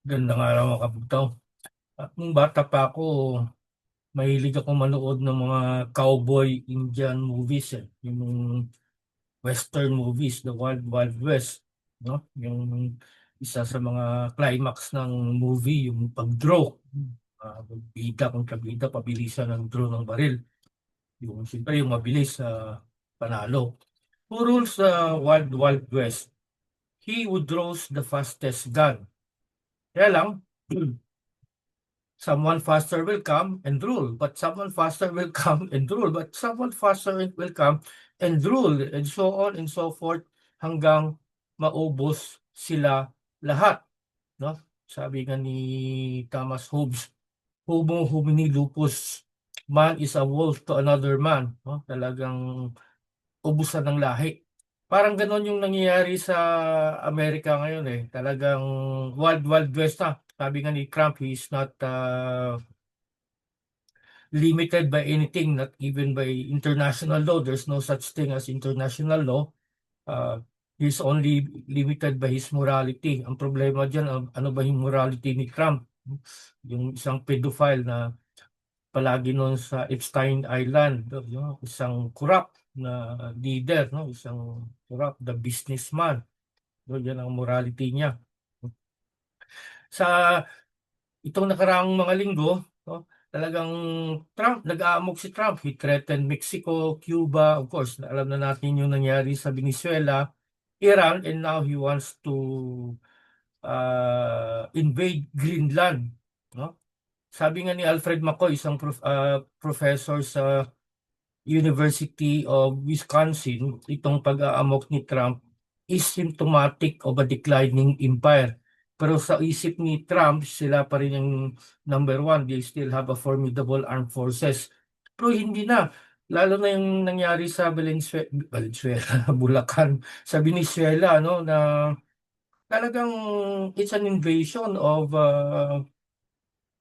Gandang araw mga kabutaw. Nung bata pa ako, mahilig ako manood ng mga cowboy Indian movies Yung western movies, the Wild Wild West, no? Yung isa sa mga climax ng movie, yung pag-draw. Bida kung kabida, pabilisan ng draw ng baril. Yung siyempre yung mabilis sa panalo. Who rules the Wild Wild West? He who draws the fastest gun. Kaya lang, someone faster will come and rule, but someone faster will come and rule, but someone faster will come and rule, and so on and so forth hanggang maubos sila lahat, no? Sabi nga ni Thomas Hobbes, Homo homini lupus, man is a wolf to another man, no? Talagang ubusan ng lahi. Parang ganon yung nangyayari sa Amerika ngayon Talagang wild wild west na. Sabi nga ni Trump, he is not limited by anything, not even by international law. There's no such thing as international law. Uh, he's only limited by his morality. Ang problema dyan, ano ba yung morality ni Trump? Yung isang pedophile na palagi noon sa Epstein Island, isang corrupt na leader, no? Isang corrupt, the businessman. Yan ang morality niya. Sa itong nakaraang mga linggo, no, talagang nag-aamok si Trump. He threatened Mexico, Cuba, of course, alam na natin yung nangyari sa Venezuela, Iran, and now he wants to invade Greenland. No? Sabi nga ni Alfred McCoy, isang professor sa University of Wisconsin, itong pag-aamok ni Trump is symptomatic of a declining empire. Pero sa isip ni Trump, sila pa rin yung number one. They still have a formidable armed forces. Pero hindi na. Lalo na yung nangyari sa Valenzuela, Bulacan, sa Venezuela, no, na talagang it's an invasion of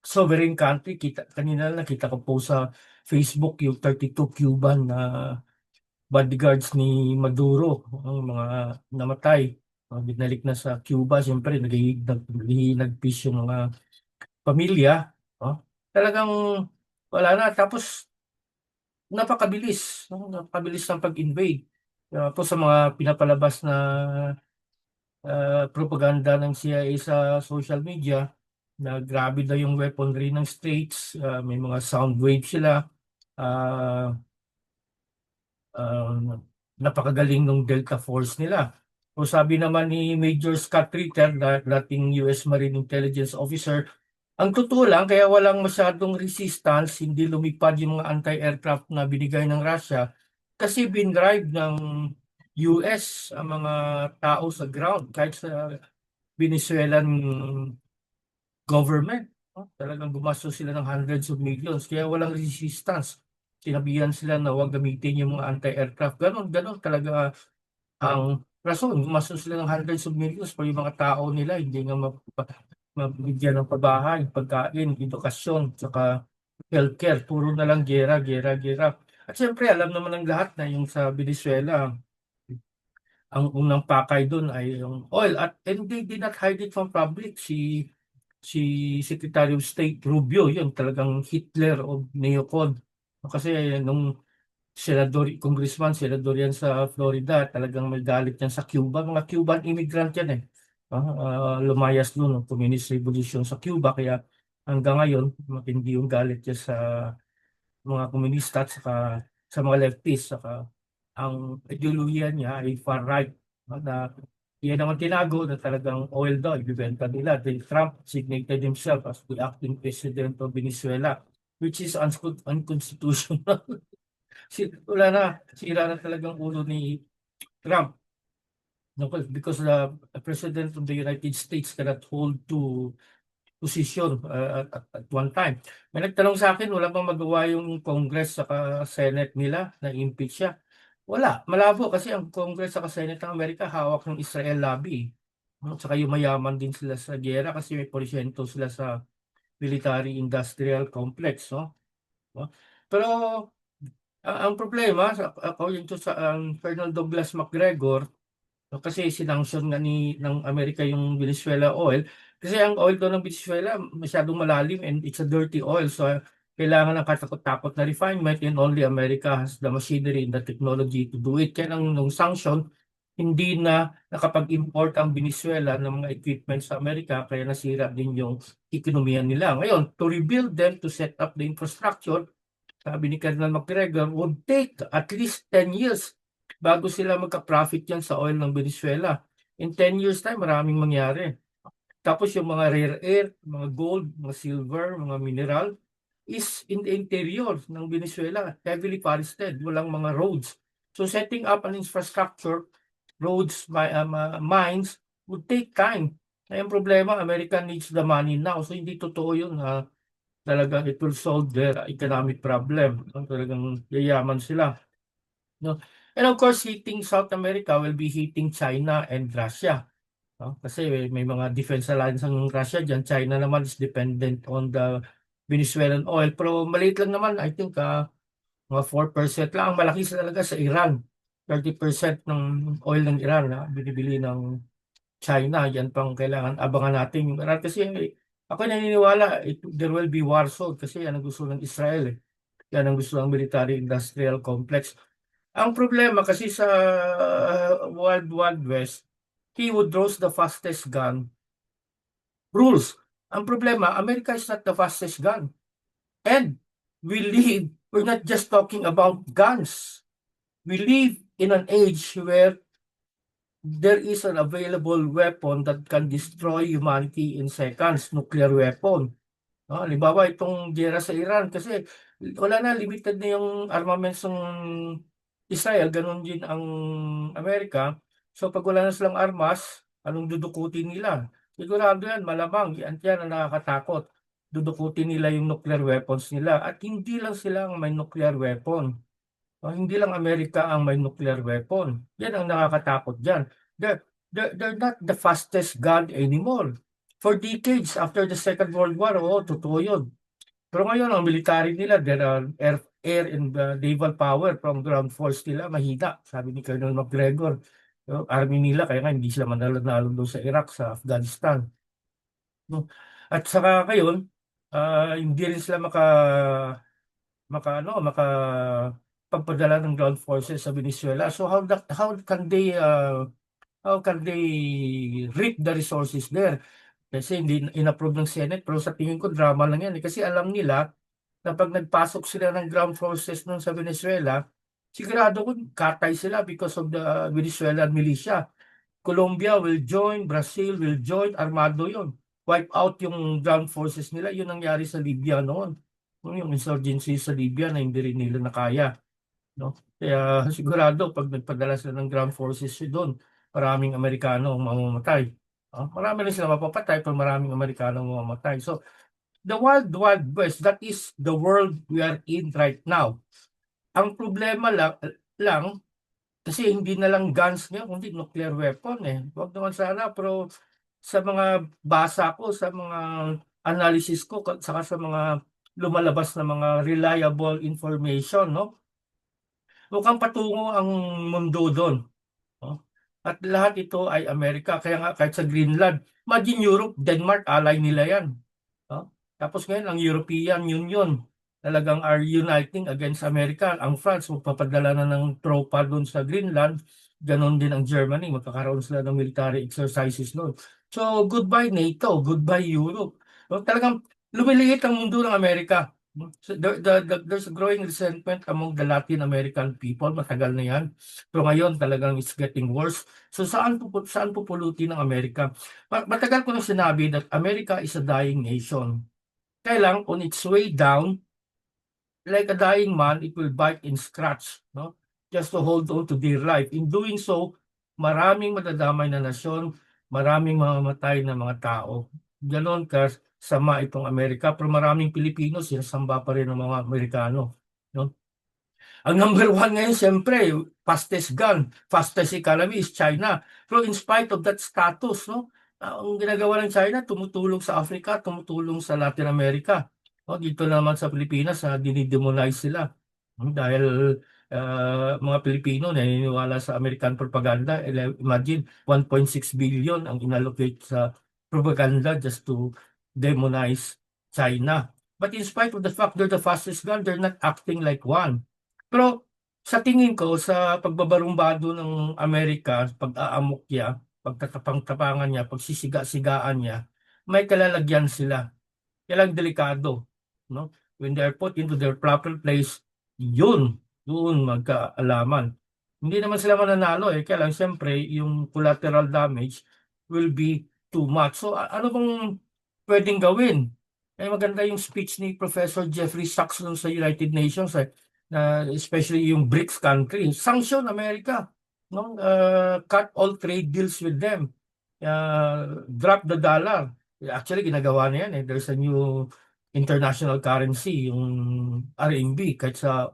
sovereign country. Kanina nakita ko po sa Facebook yung 32 Cuban na bodyguards ni Maduro, ang mga namatay. Binalik na sa Cuba, siyempre nagpeace yung mga pamilya. Talagang wala na. Tapos napakabilis, no? Napakabilis ng pag-invade. Po sa mga pinapalabas na propaganda ng CIA sa social media, na grabe daw yung weaponry ng states, may mga sound waves sila, uh, napakagaling ng Delta Force nila. O sabi naman ni Major Scott Ritter, dating US Marine Intelligence Officer, ang totoo lang, kaya walang masyadong resistance, hindi lumipad yung mga anti-aircraft na binigay ng Russia kasi binribe ng US ang mga tao sa ground, kahit sa Venezuelan government. Talagang gumastos sila ng hundreds of millions, kaya walang resistance. Sinabihan sila na huwag gamitin yung mga anti-aircraft. Ganon talaga ang rason. Gumastos sila ng hundreds of millions para yung mga tao nila hindi nga mabigyan ng pabahay, pagkain, edukasyon, saka healthcare. Puro na lang gera, gera, gera. At siyempre, alam naman ng lahat na yung sa Venezuela, ang unang pakay doon ay yung oil. And they did not hide it from public. Si Secretary of State Rubio, yun talagang Hitler o neocon. Kasi nung congressman, senador yan sa Florida, talagang may galit yan sa Cuba. Mga Cuban immigrant yan lumayas doon ng Communist Revolution sa Cuba, kaya hanggang ngayon, matindi yung galit niya sa mga komunista at sa mga leftists. Saka ang ideolohiya niya ay far right. Na yan naman tinago na talagang oil daw, ibibenta nila. Then Trump designated himself as the acting president of Venezuela, which is unconstitutional. Wala na, sira na talagang ulo ni Trump. No, because the President of the United States cannot hold two position at one time. May nagtanong sa akin, wala bang magawa yung Congress saka Senate nila na impeach siya? Wala, malabo kasi ang Congress saka Senate ng Amerika hawak ng Israel lobby. No? Saka yumayaman din sila sa gera kasi may porsyento sila sa military-industrial complex. No? No? Pero ang problema, according to sa Colonel Douglas MacGregor, No, kasi sinanction nga ng Amerika yung Venezuela oil. Kasi ang oil daw ng Venezuela masyadong malalim and it's a dirty oil. So kailangan ng katakot-takot na refinement and only America has the machinery and the technology to do it. Kaya nung sanction, hindi na nakapag-import ang Venezuela ng mga equipment sa Amerika kaya nasira din yung ekonomiya nila. Ngayon, to rebuild them, to set up the infrastructure, sabi ni Colonel McGregor, would take at least 10 years bago sila magka-profit yan sa oil ng Venezuela. In 10 years time, maraming mangyari. Tapos yung mga rare earth, mga gold, mga silver, mga mineral, is in the interior ng Venezuela, heavily forested, walang mga roads. So setting up an infrastructure, roads, mines, would take time. Ay, ang problema, America needs the money now. So hindi totoo yun na talagang it will solve their economic problem. Talagang yayaman sila. No? And of course, hitting South America will be hitting China and Russia. No? Kasi may mga defense alliance ang Russia dyan. China naman is dependent on the Venezuelan oil. Pero maliit lang naman, I think mga 4% lang. Ang malaki sa talaga sa Iran. 30% ng oil ng Iran na binibili ng China. Yan pang kailangan abangan natin yung Iran. Kasi ako naniniwala there will be war soon kasi yan ang gusto ng Israel. Yan ang gusto ng military-industrial complex. Ang problema kasi sa Wild Wild West, he who draws the fastest gun rules. Ang problema, America is not the fastest gun. And we're not just talking about guns. We live in an age where there is an available weapon that can destroy humanity in seconds, nuclear weapon. No, halimbawa itong giyera sa Iran kasi wala na, limited na yung armaments ng Israel, ganun din ang Amerika. So pag wala na silang armas, anong dudukutin nila? Sigurado yan, malamang yan ang nakakatakot. Dudukutin nila yung nuclear weapons nila at hindi lang sila ang may nuclear weapon. Hindi lang Amerika ang may nuclear weapon. Yan ang nakakatakot dyan. They're not the fastest gun anymore. For decades after the Second World War, oo, totoo yun. Pero ngayon, ang military nila, there are air and naval power from ground force nila, mahina. Sabi ni Colonel McGregor, army nila, kaya nga hindi sila manalo doon sa Iraq, sa Afghanistan. No? At saka ngayon, hindi rin sila maka pagpadala ng ground forces sa Venezuela. So how can they reap the resources there? Kasi hindi in-approve ng Senate, pero sa tingin ko drama lang yan. Kasi alam nila na pag nagpasok sila ng ground forces nun sa Venezuela, sigurado ko katay sila because of the Venezuelan militia. Colombia will join, Brazil will join, armado yon. Wipe out yung ground forces nila. Yun nangyari sa Libya noon. Yung insurgency sa Libya na hindi rin nila nakaya. No? Kaya sigurado pag nagpadala sila ng ground forces doon, maraming Amerikano ang mamamatay. Marami rin sila mapapatay pero maraming Amerikano ang mamamatay. So the Wild Wild West, that is the world we are in right now. Ang problema lang kasi hindi na lang guns niya, kundi nuclear weapon eh. Huwag naman sana, pero sa mga basa ko, sa mga analysis ko, saka sa mga lumalabas na mga reliable information, no? Mukhang patungo ang mundo doon. No? At lahat ito ay Amerika. Kaya nga kahit sa Greenland, imagine Europe, Denmark, ally nila yan. No? Tapos ngayon, ang European Union talagang are uniting against America. Ang France, magpapadala na ng tropa doon sa Greenland. Ganon din ang Germany. Magkakaroon sila ng military exercises noon. So, goodbye NATO, goodbye Europe. No? Talagang lumiliit ang mundo ng Amerika. So, there's a growing resentment among the Latin American people. Matagal na yan. Pero ngayon talagang it's getting worse. So saan pupulutin ng Amerika? Matagal ko na sinabi that America is a dying nation. Kaya lang, on its way down, like a dying man, it will bite and scratch, no? Just to hold on to their life. In doing so, maraming madadamay na nasyon, maraming mamamatay na mga tao. Ganon kasama itong Amerika, pero maraming Pilipino sinasamba pa rin ng mga Amerikano. No? Ang number one ngayon, siyempre, fastest gun, fastest economy is China. Pero in spite of that status, no, ang ginagawa ng China, tumutulong sa Africa, tumutulong sa Latin America. No, dito naman sa Pilipinas, dinidemonize sila. Dahil mga Pilipino naniniwala sa American propaganda. Imagine, 1.6 billion ang inallocate sa propaganda just to demonize China. But in spite of the fact they're the fastest gun, they're not acting like one. Pero sa tingin ko, sa pagbabarumbado ng Amerika, pag-aamok niya, pagtatapang-tapangan niya, pagsisiga-sigaan niya, may kalalagyan sila. Kailang delikado, no? When they are put into their proper place, doon magkaalaman. Hindi naman sila mananalo kaya lang siyempre yung collateral damage will be too much. So ano bang pwedeng gawin? Maganda yung speech ni Professor Jeffrey Sachs dun sa United Nations na especially yung BRICS country. Sanction America, no? Cut all trade deals with them. Drop the dollar. Actually, ginagawa na yan. There's a new international currency, yung RMB, kahit sa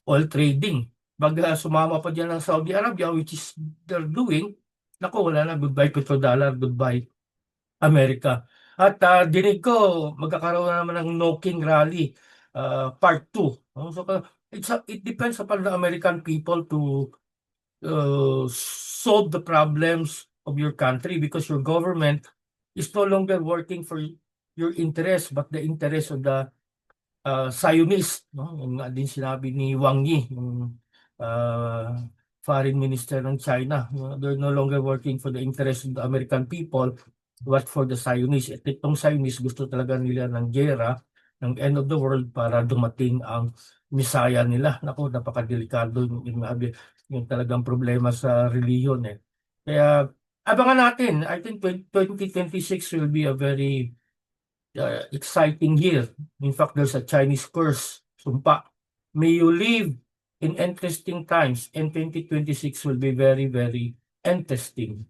oil trading. Baga sumama pa dyan ng Saudi Arabia, which is they're doing, naku, wala na, goodbye petrodollar, goodbye America. At dinig ko, magkakaroon na naman ng no-king rally, part 2. So, it depends upon the American people to solve the problems of your country because your government is no longer working for your interest but the interest of the Zionist, no? Yung nga din sinabi ni Wang Yi, yung foreign minister ng China. They're no longer working for the interest of the American people but for the Zionists. At itong Zionists gusto talaga nila ng gera, ng end of the world para dumating ang Messiah nila. Naku, napakadelikado yung talagang problema sa reliyon Kaya abangan natin. I think 2026 will be a very exciting year. In fact, there's a Chinese curse, sumpa. May you live in interesting times and 2026 will be very, very interesting.